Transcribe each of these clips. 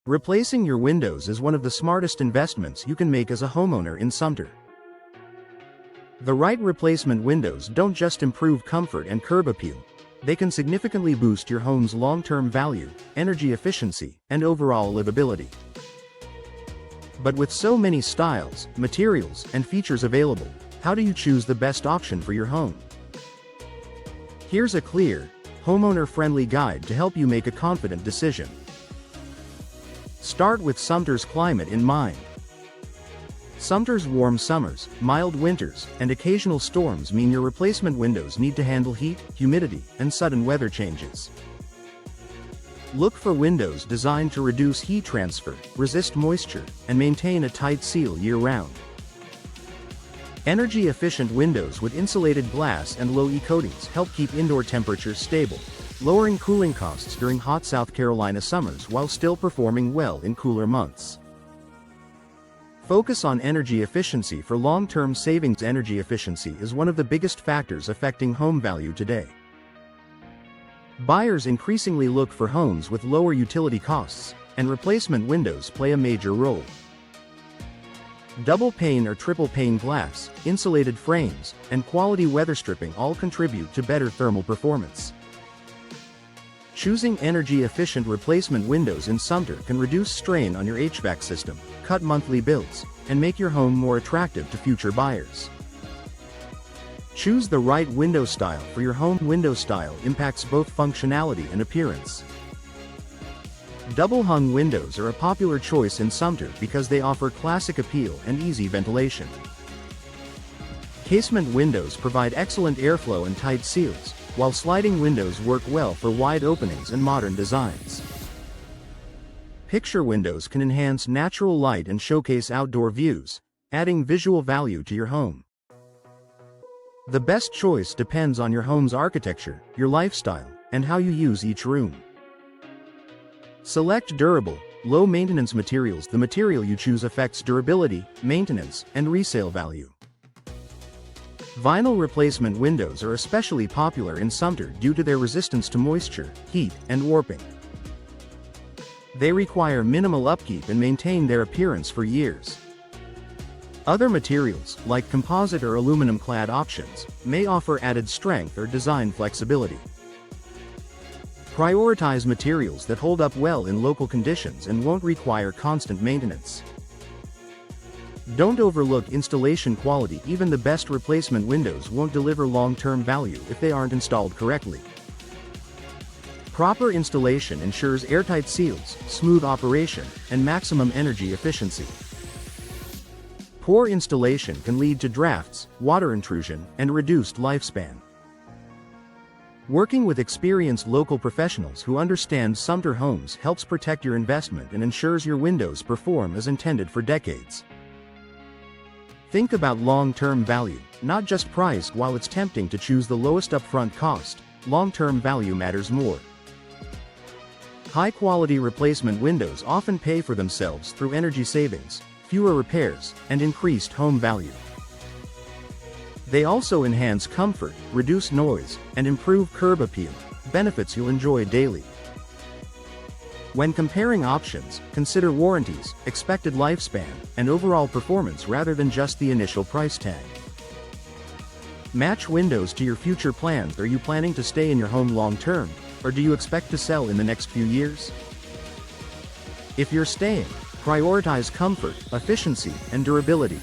Replacing your windows is one of the smartest investments you can make as a homeowner in Sumter. The right replacement windows don't just improve comfort and curb appeal, they can significantly boost your home's long-term value, energy efficiency, and overall livability. But with so many styles, materials, and features available, how do you choose the best option for your home? Here's a clear, homeowner-friendly guide to help you make a confident decision. Start with Sumter's climate in mind. Sumter's warm summers, mild winters, and occasional storms mean your replacement windows need to handle heat, humidity, and sudden weather changes. Look for windows designed to reduce heat transfer, resist moisture, and maintain a tight seal year-round. Energy-efficient windows with insulated glass and low-E coatings help keep indoor temperatures stable, lowering cooling costs during hot South Carolina summers while still performing well in cooler months. Focus on energy efficiency for long-term savings. Energy efficiency is one of the biggest factors affecting home value today. Buyers increasingly look for homes with lower utility costs, and replacement windows play a major role. Double pane or triple pane glass, insulated frames, and quality weather stripping all contribute to better thermal performance. Choosing energy-efficient replacement windows in Sumter can reduce strain on your HVAC system, cut monthly bills, and make your home more attractive to future buyers. Choose the right window style for your home. Window style impacts both functionality and appearance. Double-hung windows are a popular choice in Sumter because they offer classic appeal and easy ventilation. Casement windows provide excellent airflow and tight seals, while sliding windows work well for wide openings and modern designs. Picture windows can enhance natural light and showcase outdoor views, adding visual value to your home. The best choice depends on your home's architecture, your lifestyle, and how you use each room. Select durable, low-maintenance materials. The material you choose affects durability, maintenance, and resale value. Vinyl replacement windows are especially popular in Sumter due to their resistance to moisture, heat, and warping. They require minimal upkeep and maintain their appearance for years. Other materials, like composite or aluminum-clad options, may offer added strength or design flexibility. Prioritize materials that hold up well in local conditions and won't require constant maintenance. Don't overlook installation quality. Even the best replacement windows won't deliver long-term value if they aren't installed correctly. Proper installation ensures airtight seals, smooth operation, and maximum energy efficiency. Poor installation can lead to drafts, water intrusion, and reduced lifespan. Working with experienced local professionals who understand Sumter homes helps protect your investment and ensures your windows perform as intended for decades. Think about long-term value, not just price. While it's tempting to choose the lowest upfront cost, long-term value matters more. High-quality replacement windows often pay for themselves through energy savings, fewer repairs, and increased home value. They also enhance comfort, reduce noise, and improve curb appeal, benefits you'll enjoy daily. When comparing options, consider warranties, expected lifespan, and overall performance rather than just the initial price tag. Match windows to your future plans. Are you planning to stay in your home long-term, or do you expect to sell in the next few years? If you're staying, prioritize comfort, efficiency, and durability.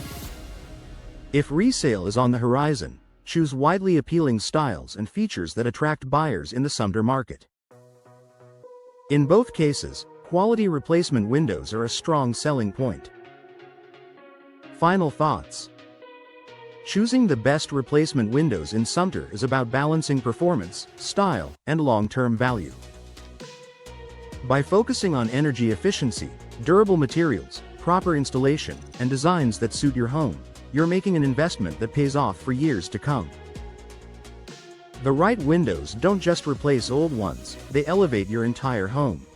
If resale is on the horizon, choose widely appealing styles and features that attract buyers in the Sumter market. In both cases, quality replacement windows are a strong selling point. Final thoughts. Choosing the best replacement windows in Sumter is about balancing performance, style, and long-term value. By focusing on energy efficiency, durable materials, proper installation, and designs that suit your home, you're making an investment that pays off for years to come. The right windows don't just replace old ones, they elevate your entire home.